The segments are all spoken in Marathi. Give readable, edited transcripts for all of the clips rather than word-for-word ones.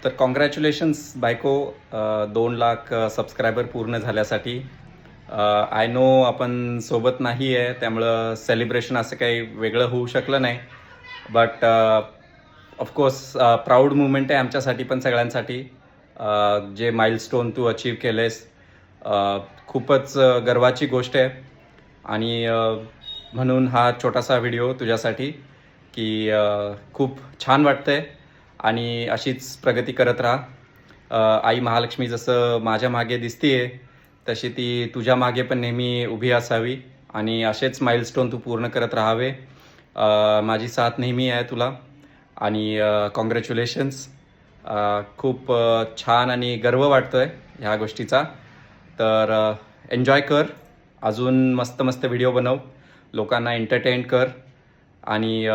तर कॉंग्रॅच्युलेशन्स बायको, 2 लाख सबस्क्रायबर पूर्ण झाल्यासाठी. आय नो आपण सोबत नाही आहे, त्यामुळं सेलिब्रेशन असं काही वेगळं होऊ शकलं नाही. बट ऑफकोर्स प्राऊड मुवमेंट आहे आमच्यासाठी पण सगळ्यांसाठी. जे माइलस्टोन तू अचीव केलेस, खूपच गर्वाची गोष्ट आहे. आणि म्हणून हा छोटासा व्हिडिओ तुझ्यासाठी की खूप छान वाटतंय आणि अशीच प्रगती करत राहा. आई महालक्ष्मी जसं माझ्या मागे दिसतीये तशी ती तुझ्या मागे पण नेहमी उभी असावी आणि असेच माइलस्टोन तू पूर्ण करत राहावे. माझी साथ नेहमी आहे तुला आणि कॉंग्रॅच्युलेशन्स. खूप छान आणि गर्व वाटतोय ह्या गोष्टीचा. तर एन्जॉय कर, अजून मस्त मस्त व्हिडिओ बनव, लोकांना एंटरटेन कर आणि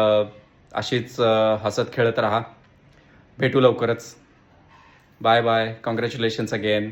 अशीच हसत खेळत राहा. भेटू लवकरच. Bye bye. Congratulations again.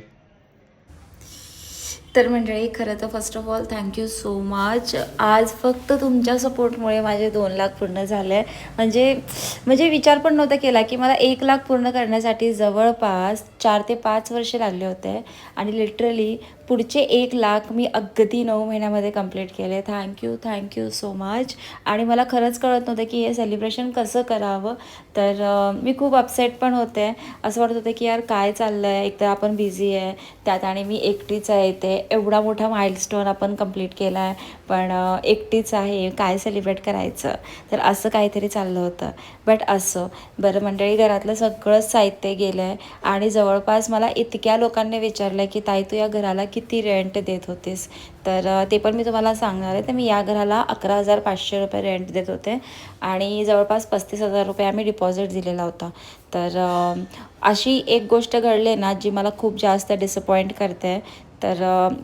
तर मंडळी, खरं तर first of all thank you so much. आज फक्त तुमच्या सपोर्टमुळे माझे 2 लाख पूर्ण झाले. म्हणजे विचार पण नव्हता केला की मला 1 लाख पूर्ण करण्यासाठी जवळपास 4 ते 5 वर्षे लागले होते आणि लिटरली पुढचे 1 लाख मी अगदी 9 महिन्यामध्ये कंप्लीट केले. Thank you so much. आणि मला खरंच कळत नव्हतं की हे सेलिब्रेशन कसं करावं. तर मी खूप अपसेट पण होते. असं वाटत होतं की यार काय चाललं आहे, एकतर आपण बिझी आहे त्यात आणि मी एकटीच आहे इथे. एवढा मोठा माइलस्टोन आपण कंप्लीट केला आहे, पण एकटीच आहे, काय सेलिब्रेट करायचं. तर असं काहीतरी चाललं होतं. बट असं बरं मंडळी, घरातलं सगळंच साहित्य गेलं आहे आणि जवळपास मला इतक्या लोकांनी विचारलं की ताई तू या घराला किती रेंट देत होतीस. तर ते पण मी तुम्हाला सांगणार आहे. तर मी या घराला 11,500 रुपये रेंट देत होते आणि जवळपास 35,000 रुपये आम्ही डिपॉझिट दिलेला होता. तर अशी एक गोष्ट घडली ना जी मला खूप जास्त डिसअपॉइंट करते. तर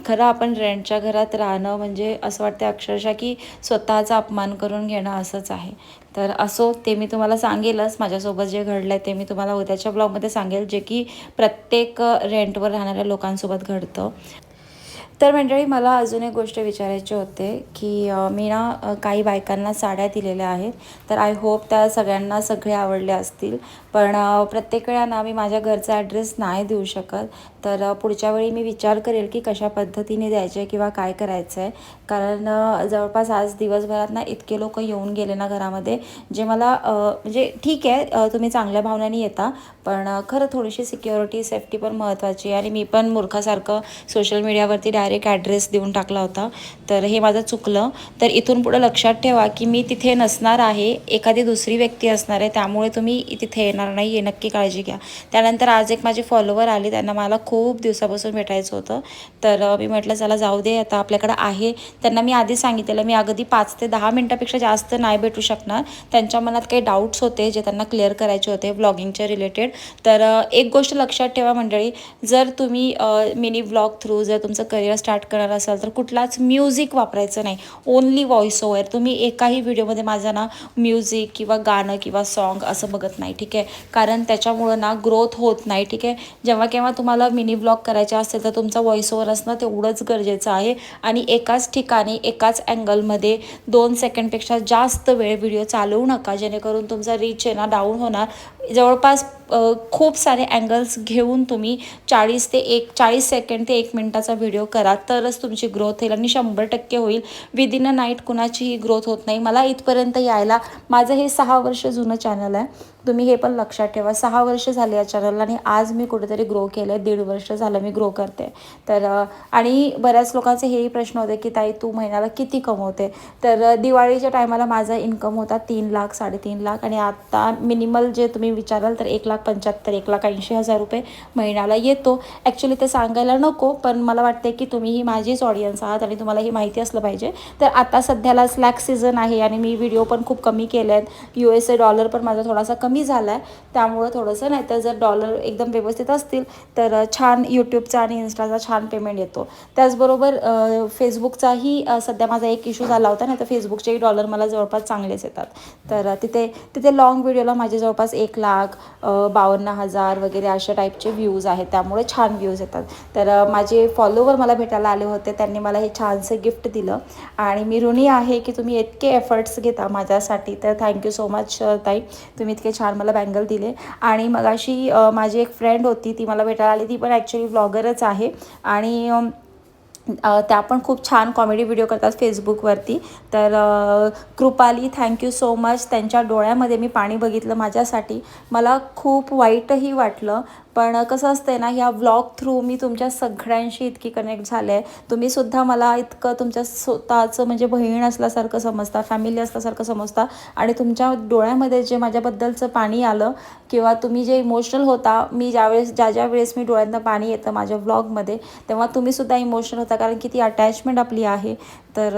खरं आपण रेंटच्या घरात राहणं म्हणजे असं वाटतं अक्षरशः की स्वतःचा अपमान करून घेणं असंच आहे. तर असो, ते मी तुम्हाला सांगेलच. माझ्यासोबत जे घडलं आहे ते मी तुम्हाला उद्याच्या ब्लॉगमध्ये सांगेल, जे की प्रत्येक रेंटवर राहणाऱ्या लोकांसोबत घडतं. तर मंडळी, मला अजून एक गोष्ट विचारायची होते की मी ना काही बायकांना साड्या दिलेल्या आहेत. तर आय होप त्या सगळ्यांना सगळे आवडले असतील. पण प्रत्येक वेळा ना मी माझ्या घरचा ॲड्रेस नाही देऊ शकत. तर पुढच्या वेळी मी विचार करेल की कशा पद्धतीने द्यायचे किंवा काय करायचं आहे. कारण जवळपास आज दिवसभरात ना इतके लोक येऊन गेले ना घरामध्ये, जे मला म्हणजे ठीक आहे तुम्ही चांगल्या भावनेने येता, पण खरं थोडीशी सिक्युरिटी सेफ्टी पण महत्त्वाची आहे. आणि मी पण मूर्खासारखं सोशल मीडियावरती डायरेक्ट ॲड्रेस देऊन टाकला होता. तर हे माझं चुकलं. तर इथून पुढं लक्षात ठेवा की मी तिथे नसणार आहे, एखादी दुसरी व्यक्ती असणार आहे, त्यामुळे तुम्ही तिथे येणार नाही, हे नक्की काळजी घ्या. त्यानंतर आज एक माझे फॉलोवर आले, त्यांना मला खूप दिवसापासून भेटायचं होतं. तर मी म्हटलं चला जाऊ दे, आता आपल्याकडं आहे. त्यांना मी आधी सांगितलेलं मी अगदी 5 ते 10 मिनटापेक्षा जास्त नाही भेटू शकणार. त्यांच्या मनात काही डाऊट्स होते जे त्यांना क्लिअर करायचे होते ब्लॉगिंगच्या रिलेटेड. तर एक गोष्ट लक्षात ठेवा मंडळी, जर तुम्ही मिनी ब्लॉग थ्रू जर तुमचं करिअर स्टार्ट करणार असाल तर कुठलाच म्युझिक वापरायचं नाही, ओन्ली व्हॉइस ओव्हर. तुम्ही एकाही व्हिडिओमध्ये माझा ना म्युझिक किंवा गाणं किंवा सॉन्ग असं बघत नाही, ठीक आहे. कारण त्याच्यामुळं ना ग्रोथ होत नाही, ठीक आहे. जेव्हा केव्हा तुम्हाला मिनी ब्लॉग करायचे असेल तर तुमचा व्हॉइस ओव्हर असणं तेवढंच गरजेचं आहे. आणि एकाच ठिकाणी एकाच अँगलमध्ये 2 सेकंडपेक्षा जास्त वेळ व्हिडिओ चालवू नका, जेणेकरून तुमचा रीच आहे ना डाऊन होणार. जवळपास खूप सारे अँगल्स घेऊन तुम्ही 40 सेकंड ते 1 मिनिटाचा व्हिडिओ करा, तरच तुमची ग्रोथ होईल आणि 100% होईल. विदिन अ नाईट कुणाचीही ग्रोथ होत नाही. मला इथपर्यंत यायला माझं हे 6 वर्ष जुनं चॅनल आहे, तुम्ही हे पण लक्षात ठेवा. 6 वर्ष झाले या चॅनलला आणि आज मी कुठेतरी ग्रो केलं आहे. 1.5 वर्ष झालं मी ग्रो करते. तर आणि बऱ्याच लोकांचे हेही प्रश्न होते की ताई तू महिन्याला किती कमवते. तर दिवाळीच्या टायमाला माझा इन्कम होता 3 लाख 3.5 लाख आणि आता मिनिमल जे तुम्ही विचाराल तर 1,75,000 1,80,000 रुपये महिन्याला येतो. ॲक्च्युली ते सांगायला नको, पण मला वाटते की तुम्हीही माझीच ऑडियन्स आहात आणि तुम्हाला ही माहिती असलं पाहिजे. तर आता सध्याला स्लॅक सीझन आहे आणि मी व्हिडिओ पण खूप कमी केले आहेत. USA डॉलर पण माझा थोडासा कमी कमी झाला आहे, त्यामुळं थोडंसं, नाही तर जर डॉलर एकदम व्यवस्थित असतील तर छान यूट्यूबचा आणि इन्स्टाचा छान पेमेंट येतो. त्याचबरोबर फेसबुकचाही सध्या माझा एक इश्यू झाला होता, नाही तर फेसबुकचेही डॉलर मला जवळपास चांगलेच येतात. तर तिथे लॉंग व्हिडिओला माझे जवळपास 1,52,000 वगैरे अशा टाईपचे व्ह्यूज आहेत, त्यामुळे छान व्ह्यूज येतात. तर माझे फॉलोवर मला भेटायला आले होते, त्यांनी मला हे छानसं गिफ्ट दिलं आणि मी ऋणी आहे की तुम्ही इतके एफर्ट्स घेता माझ्यासाठी. तर थँक्यू सो मच ताई, तुम्ही इतके छान मला बँगल दिले. आणि मग अशी माझी एक फ्रेंड होती, ती मला भेटायला आली, ती पण ॲक्च्युली व्लॉगरच आहे आणि त्या पण खूप छान कॉमेडी व्हिडिओ करतात फेसबुकवरती. तर कृपाली, थँक्यू सो मच. त्यांच्या डोळ्यामध्ये मी पाणी बघितलं माझ्यासाठी, मला खूप वाईटही वाटलं. पण कसं असतं ना, ह्या व्लॉग थ्रू मी तुमच्या सगळ्यांशी इतकी कनेक्ट झाले आहे. तुम्हीसुद्धा मला इतकं तुमच्या स्वतःचं म्हणजे बहीण असल्यासारखं समजता, फॅमिली असल्यासारखं समजता आणि तुमच्या डोळ्यामध्ये जे माझ्याबद्दलचं पाणी आलं किंवा तुम्ही जे इमोशनल होता, मी ज्या वेळेस मी डोळ्यांना पाणी येतं माझ्या व्लॉगमध्ये, तेव्हा तुम्हीसुद्धा इमोशनल होता, कारण की ती अटॅचमेंट आपली आहे. तर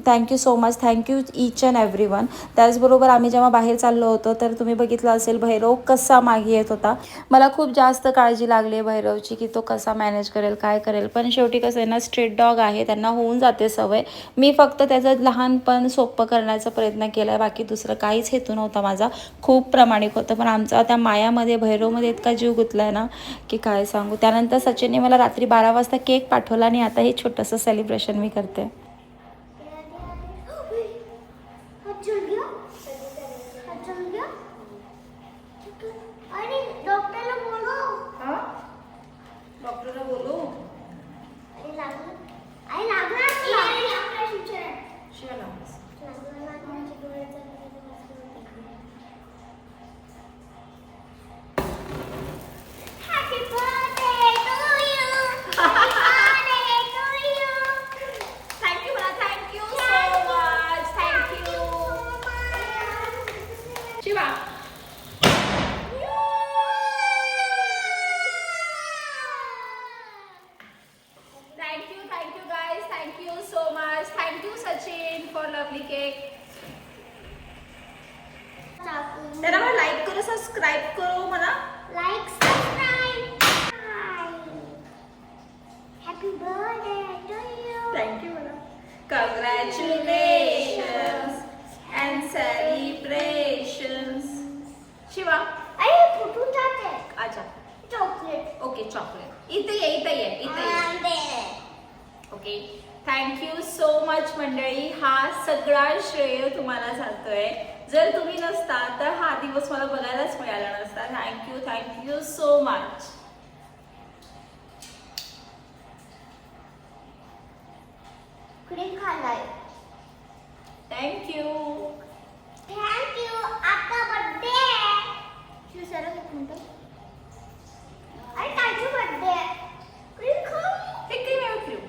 thank you so much, thank you each and every one. त्याचबरोबर आम्ही जेव्हा बाहेर चाललो होतो तर तुम्ही बघितलं असेल भैरव कसा मागे येत होता. मला खूप जास्त काळजी लागली आहे भैरवची की तो कसा मॅनेज करेल, काय करेल. पण शेवटी कसं आहे ना, स्ट्रीट डॉग आहे, त्यांना होऊन जाते सवय. मी फक्त त्याचं लहानपण सोपं करण्याचा प्रयत्न केला आहे, बाकी दुसरं काहीच हेतू नव्हता माझा. खूप प्रामाणिक होतं, पण आमचा त्या मायामध्ये भैरवमध्ये इतका जीव गुंतला आहे ना की काय सांगू. त्यानंतर सचिनने मला रात्री 12 वाजता केक पाठवला आणि आता हे छोटंसं सेलिब्रेशन मी करते. डॉक्टरला बोलू त्यांना मला लाईक करो, सबस्क्राईब करो म्हणा. Like, subscribe. Happy birthday to you. Thank you म्हणा. Congratulations and celebrations. शिवा अरे फुटून जाते. अच्छा, चॉकलेट. ओके, चॉकलेट इथे ये, इथे ये, इथे ये. ओके, थँक्यू सो मच मंडळी. हा सगळा श्रेय तुम्हाला जातोय. जर तुम्ही नसता तर हा दिवस मला बघायलाच मिळाला नसता. Thank you, thank you so much. Cream खाल्लाय. थँक्यू. थँक्यू. आता बर्थडे. शिवसर एक मिनिट. अरे काजू बर्थडे. क्रीम खाऊ. हे क्रीम आहे, क्रीम.